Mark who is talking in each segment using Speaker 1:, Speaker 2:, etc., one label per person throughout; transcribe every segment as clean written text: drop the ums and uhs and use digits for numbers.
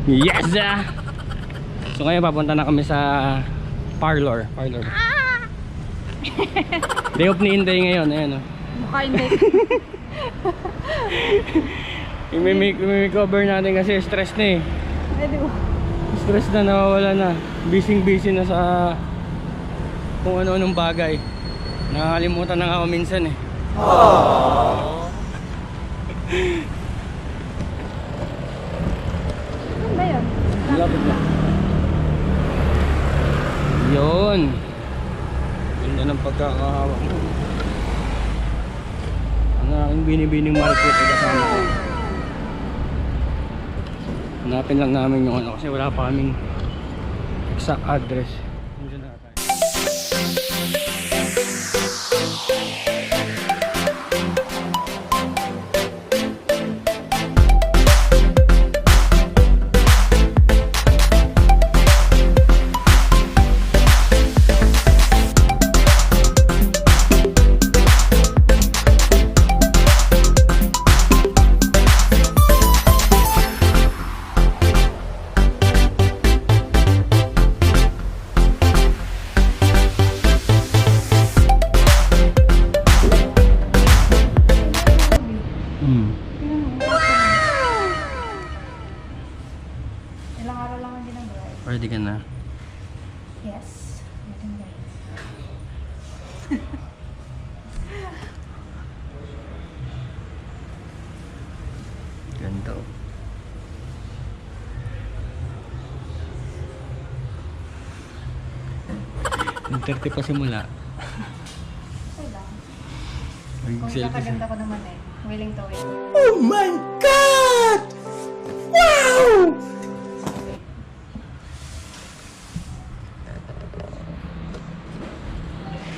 Speaker 1: Yes! So ngayon papunta na kami sa parlor. Day off ni Inday ngayon. Ayan o.
Speaker 2: Mukha Inday.
Speaker 1: I-makeover natin kasi stress na eh.
Speaker 2: Ay, di ba?
Speaker 1: Stress na, nawawala na. Busy na sa kung ano-anong bagay. Nakakalimutan na ako minsan eh.
Speaker 2: Ano ba yun?
Speaker 1: Lapit na. Yun. Ganda ng pagkakahawak mo. Ang aking binibining market ay kasama ko. Hanapin lang namin yung ano kasi wala pa kaming exact address. Nandiyan na tayo.
Speaker 2: Ilang araw lang ang ginagawa.
Speaker 1: Ready ka na?
Speaker 2: Yes. Maganda.
Speaker 1: Ganda oh. Yung 30 pa simula.
Speaker 2: Okay lang.
Speaker 1: Ay,
Speaker 2: Kung
Speaker 1: selfie
Speaker 2: kakaganda ko naman eh. Willing to wait.
Speaker 1: Oh my God! Wow!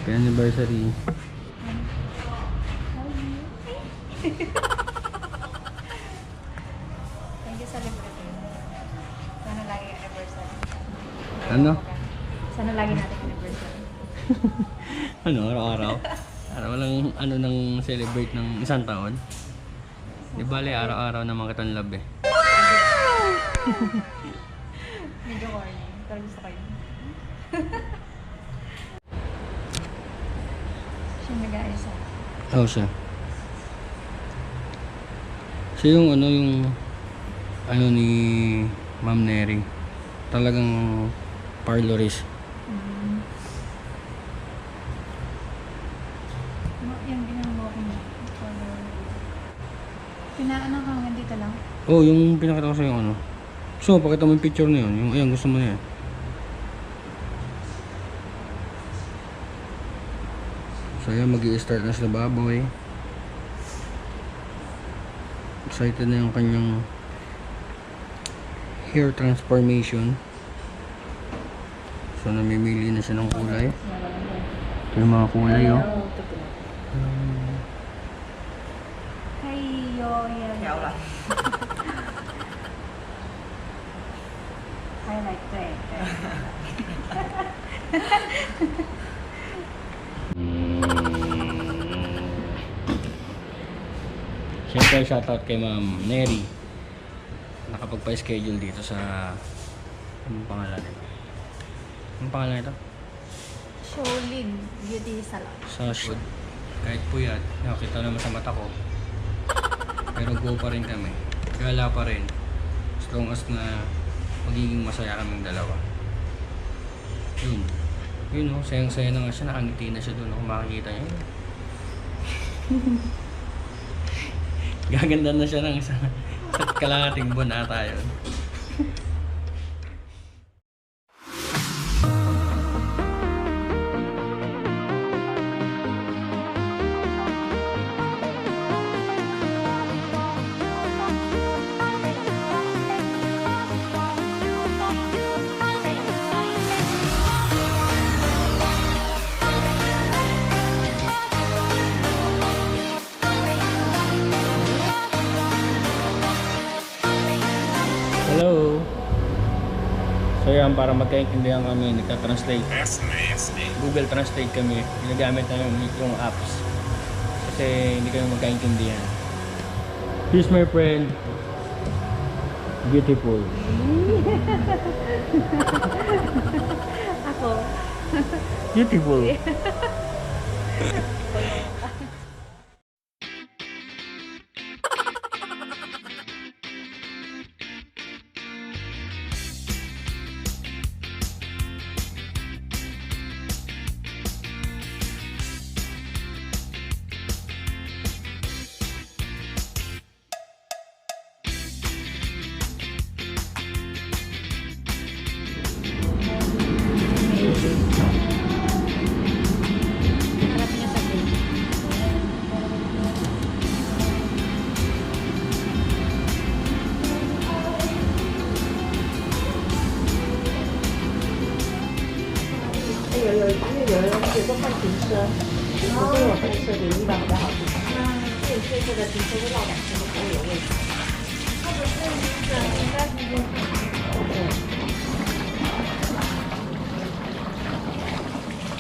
Speaker 1: Happy anniversary.
Speaker 2: Thank you sa libre. Sana lagi anniversary.
Speaker 1: Ano?
Speaker 2: Sana lagi natin anniversary.
Speaker 1: Ano, araw-araw? Araw lang ano nang celebrate ng isang taon. Di bale, araw-araw naman kitang love eh.
Speaker 2: Medyo corny. Pero gusto ko yun. Siya nag-aayos ako.
Speaker 1: Oo siya. Siya yung ano ni Ma'am Neri. Talagang parlorist.
Speaker 2: Yung ginagawa ko na. Pinaano ka hanggang dito lang?
Speaker 1: Oh, yung pinakita ko sa'yo ano. So, pakita mo yung picture na yun. Yung, ayan, gusto mo na yan. So, ayan, mag-i-start na sila baboy. Excited na yung kanyang hair transformation. So, namimili na siya ng kulay. Ito yung mga kulay, oh.
Speaker 2: Kayo yan. I like that.
Speaker 1: Siyempre, shoutout kay Ma'am Neri. Nakapagpa-schedule dito sa... Anong pangalan ito? Anong pangalan ito?
Speaker 2: Sholin Beauty Salon.
Speaker 1: Sa shoot. Kahit puyat, nakita naman sa mata ko. Pero go pa rin kami. Gala pa rin. As long as na magiging masaya kaming dalawa. Yun. Yun oh, sayang-saya na nga siya. Nakangiti na siya doon. Kung makikita niya. Gaganda na siya ng isang kalahating buwan ata yun. Hello. So yan, para magkaintindihan kami, nagka-translate. Google Translate kami. Ginagamit namin yung apps. Kasi hindi kami magkaintindihan. Here's my friend. Beautiful.
Speaker 2: Ako.
Speaker 1: Beautiful.
Speaker 2: Harap niya sa gate.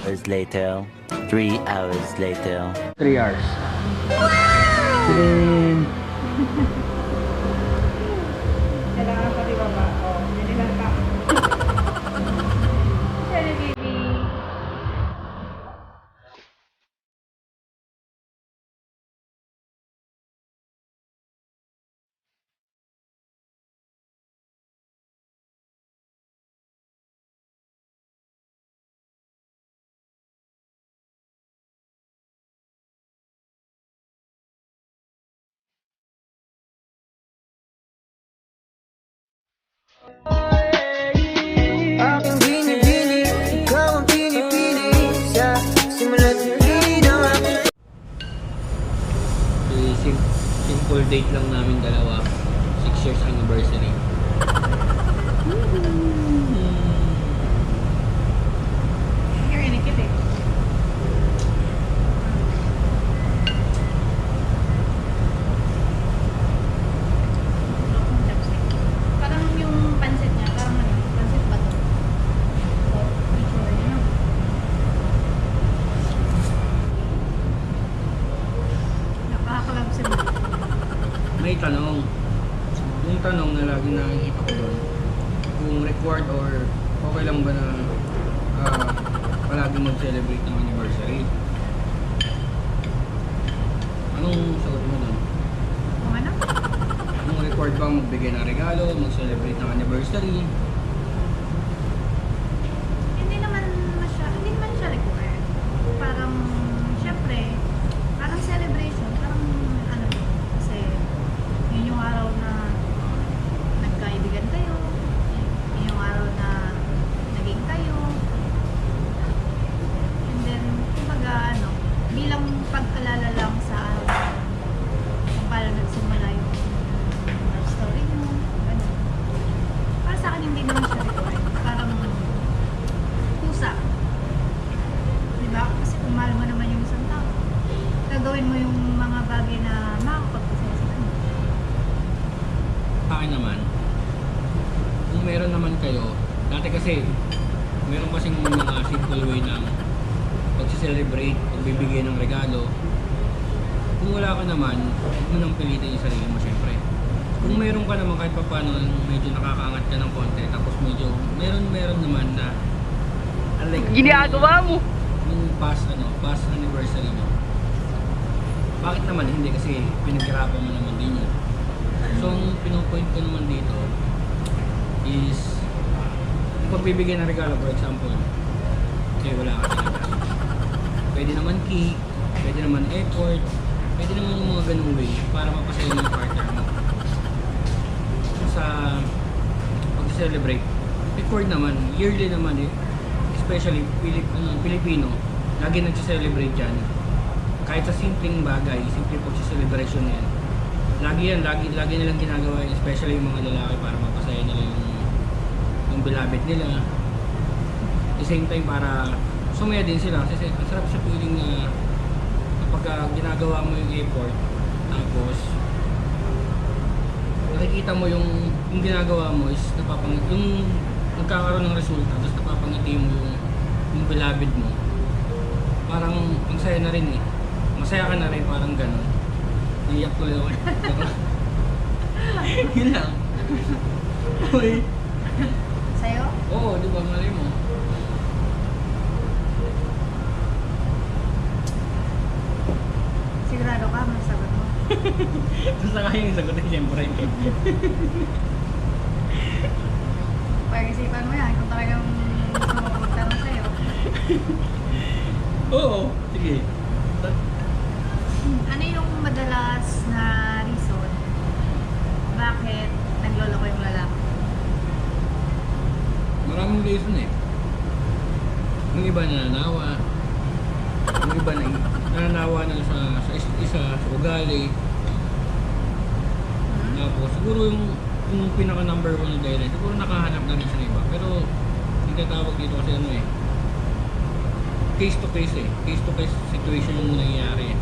Speaker 3: Hours later, 3 hours later.
Speaker 1: 3 hours. Wow!
Speaker 2: Kailangan pa di ba ba? Oh, nililang ka. Sorry, baby.
Speaker 4: Aking binibini, ikaw ang pinipili sa simula't huli ng aking
Speaker 1: Simple date lang namin dalawa. 6 years anniversary.
Speaker 2: You're inikit eh. Parang yung pansit niya, parang ano, pansit pa to. So, picture niya, no? Nakakakalabs mo.
Speaker 1: May tanong. Yung tanong na lagi nakikita ko doon, kung required or okay lang ba na palagi mag-celebrate ng anniversary? Anong sagot mo doon?
Speaker 2: Kung ano?
Speaker 1: Kung required bang magbigay ng regalo, mag-celebrate ng anniversary?
Speaker 2: Hindi naman siya required. Parang, syempre, parang celebration, parang ano, kasi yun yung araw na nagkaibigan kayo, yun yung araw na naging kayo, and then, kumbaga, ano, bilang pag-alala lang sa araw na kung paano nagsimula yung love story mo, ganun. Para sa akin, hindi naman siya required. Parang, kusa. Diba? Kasi kung mahal mo naman yung isang tao, gagawin mo yung mga bagay na makakapagpasaya sa kanya.
Speaker 1: Sa akin naman, kung meron naman kayo, dati kasi, meron kasing mga simple way ng pag-celebrate, pagbibigay ng regalo. Kung wala ka naman, huwag mo nang pilitin yung sarili mo, syempre. Kung meron ka naman kahit pa paano, medyo nakakaangat ka ng konti, tapos medyo, meron naman na, unlike, ginagawa mo! Yung past anniversary mo. Bakit naman hindi? Kasi pinaghirapan mo naman din yun. So, ang pinupoint ko naman dito is yung pagbibigay ng regalo, for example, kasi wala ka talaga. Pwede naman cake, pwede naman effort, pwede naman yung mga ganung way para mapasaya mo yung partner mo. Sa pag-celebrate, record naman, yearly naman eh. Especially Pilipino, lagi nag-celebrate yan. Kahit sa simpleng bagay, simpleng pag-celebration yan. Lagi nilang ginagawa yun, especially yung mga lalaki para mapasaya nila yung beloved nila. At the same time para sumaya din sila kasi ang sarap sa feeling na kapag ginagawa mo yung effort tapos nakikita mo yung ginagawa mo is yung nagkakaroon ng resulta tapos napapangiti mo yung beloved mo, parang ang saya na rin eh, masaya ka na rin, parang ganun. Iyak ko lang. Yun lang. mo eh.
Speaker 2: Sa'yo?
Speaker 1: Oo, di ba? Malay mo.
Speaker 2: Sigurado ka, masagot mo.
Speaker 1: Basta kaya yung sagutin, siyempre.
Speaker 2: Pag-isipan mo yan kung talagang gusto mo magtanong sa'yo.
Speaker 1: Oo, sige.
Speaker 2: Ano yung madalas na reason bakit nagloloko yung lalaki?
Speaker 1: Maraming reason eh. Yung iba nananawa. Yung iba nananawa na sa isa, sa ugali. Tapos siguro yung pinaka number 1 na dahilan, siguro nakahanap na rin siya ng iba. Pero hindi tawag dito kasi ano eh. Case to case eh. Case to case situation yung nangyayari eh.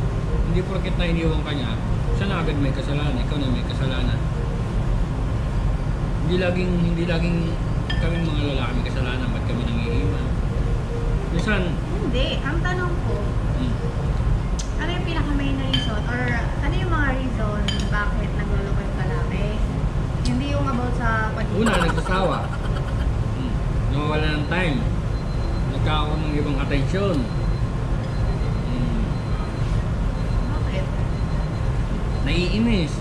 Speaker 1: Hindi porket na iniwan ka niya, siya na agad may kasalanan, ikaw na may kasalanan. Hindi laging kaming mga lalaki may kasalanan, ba't kami nangiiwan? Minsan,
Speaker 2: Hindi. Ang tanong ko, ano yung pinaka-main na reason or ano yung mga reason bakit nagloloko yung lalaki? Hindi yung about sa pag-ibig.
Speaker 1: una, nagsasawa. Nawawala ng time. Nagkakaroon ng ibang atensyon.
Speaker 2: Bakit?
Speaker 1: Naiinis.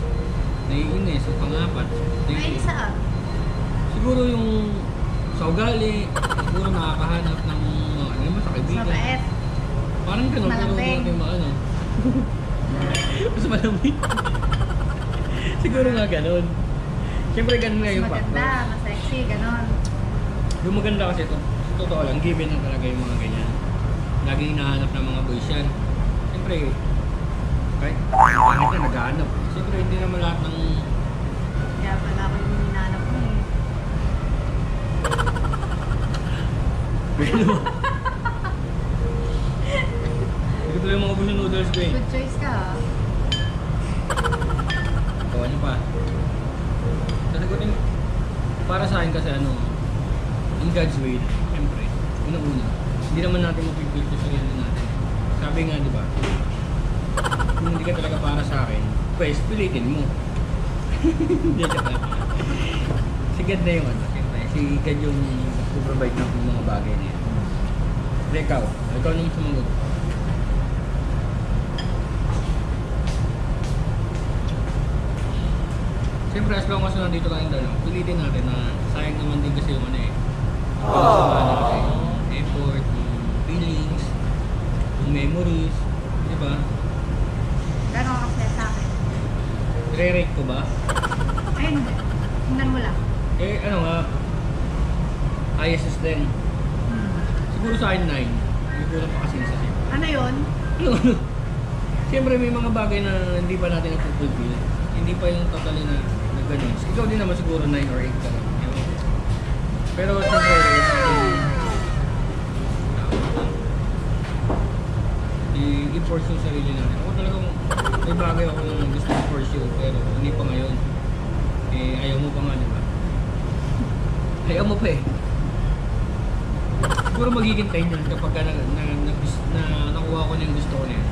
Speaker 1: Yung pangapat.
Speaker 2: Ay, saan?
Speaker 1: Siguro yung sa ugali, siguro nakakahanap ng ano naman sa
Speaker 2: Sa
Speaker 1: kaibigan.
Speaker 2: bait.
Speaker 1: Parang ganun, pero
Speaker 2: Malambing.
Speaker 1: hindi natin maano. Mas malambing. Siguro nga ganun. Siyempre ganun nga
Speaker 2: Mas
Speaker 1: yung
Speaker 2: maganda,
Speaker 1: factor.
Speaker 2: mas sexy, ganon.
Speaker 1: Yung maganda kasi ito, sa totoo lang, given na talaga yung mga ganyan. Laging hinahanap ng mga boys yan. Siyempre, kahit na naghahanap. Siyempre, hindi naman lahat ng...
Speaker 2: Kaya pala ako yung hinanap mo eh.
Speaker 1: Ito yung mga bulo noodles ko eh.
Speaker 2: Good choice ka ah.
Speaker 1: O ano pa? Sasagutin, para sa akin kasi ano, in God's way, siyempre, una-una, hindi naman natin mapipil sa sarili natin. Sabi nga, di ba? Kung hindi ka talaga para sa akin, pues, pilitin mo. Hindi siya pa. Si God na yung ano, siyempre. Si God yung provide ng mga bagay niya. Ikaw naman sumagot. Siyempre, as long as nandito kayong dalawa, pilitin natin na sayang naman din kasi yung ano eh. Pagsamahan natin yung effort, yung feelings, yung memories, di ba?
Speaker 2: Gano'n ka kasi sa akin.
Speaker 1: Re-rate ko ba?
Speaker 2: Ay, hindi. Tingnan mo lang.
Speaker 1: Eh, ano nga, ISS din. Siguro sa akin 9. Hindi ko lang pa kasi sa sa'yo.
Speaker 2: Ano yun?
Speaker 1: Ano? Siyempre, may mga bagay na hindi pa natin napupulfill. Hindi pa yung totally na ganun. Ikaw din naman siguro 9 or 8 ka rin. Pero siyempre, i-force yung sarili natin. Ako talagang may bagay ako na gusto i-force you, pero hindi pa ngayon. Eh, ayaw mo pa nga, di ba? Ayaw mo pa eh. Siguro magiging 10 yan kapag nakuha ko na yung gusto ko na yan.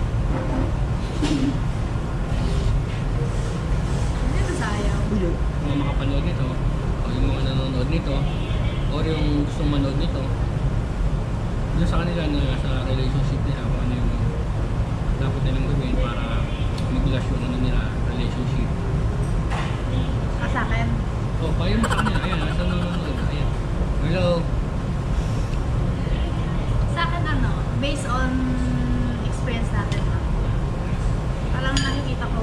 Speaker 2: Hindi mo sayang.
Speaker 1: Yung mga makapanood nito, o yung mga nanonood nito, or yung gustong manood nito, doon sa kanila na sa relationship nila, kung ano yung dapat nilang gawin para mag-last yung ano nila, relationship.
Speaker 2: Sa akin.
Speaker 1: O, payo mo sa kanila, ayan, nasa nanonood, ayan. Hello.
Speaker 2: Sa akin ano, based on experience natin lang. Parang nakikita ko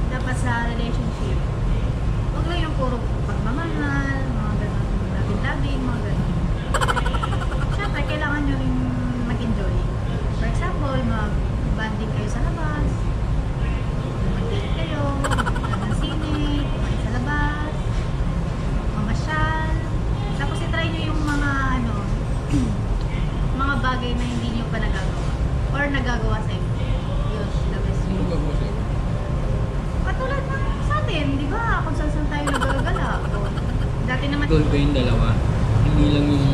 Speaker 2: dapat sa relationship, huwag lang yung puro pagmamahal, mga ganun, labing-labing, mga ganun. Siyempre, kailangan nyo rin mag-enjoy. For example, mag-banding kayo sa labas, mag-date kayo, mag sine, kumain sa labas, mamasyal. Tapos itry nyo yung mga ano, mga bagay na hindi nyo pa nagagawa or nagagawa sa inyo. Yun, the best
Speaker 1: Sino
Speaker 2: way.
Speaker 1: ba po sa'yo?
Speaker 2: Katulad ng sa atin, di ba? Kung saan tayo nagagala. Dati naman,
Speaker 1: Goal ko yung dalawa. Hindi lang yung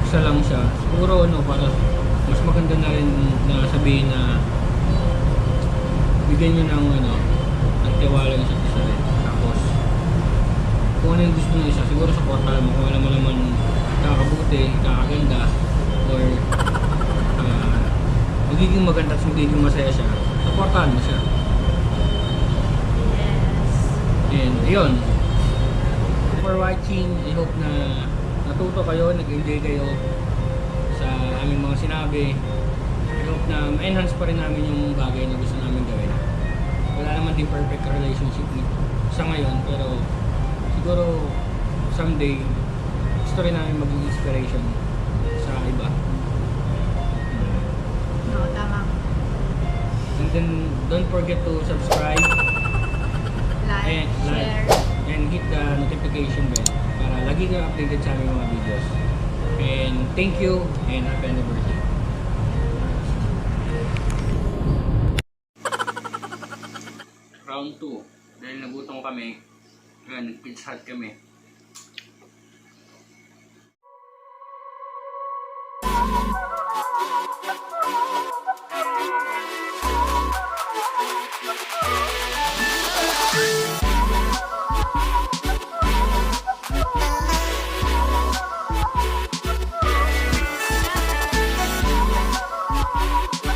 Speaker 1: isa lang siya. Siguro ano, para mas maganda na rin na sabihin na bigyan nyo ng ano, at tiwala yung isa't isa rin. Tapos, kung ano yung gusto ng isa, siguro supportahan mo. Kung alam mo naman kakabuti, kakaganda, or magiging maganda at magiging masaya siya, supportahan mo siya.
Speaker 2: Yes.
Speaker 1: And yun, for watching, I hope na natuto kayo, nag-enjoy kayo sa aming mga sinabi. I hope na ma-enhance pa rin namin yung bagay na gusto namin gawin. Wala naman din perfect relationship sa ngayon, pero siguro someday gusto rin namin maging inspiration sa iba.
Speaker 2: No, tama.
Speaker 1: And then don't forget to subscribe
Speaker 2: Like, share.
Speaker 1: and hit the notification bell para lagi kayo updated sa aming mga videos. And thank you and happy anniversary. Round 2. Dahil nagutom kami, nag-pizza hut kami.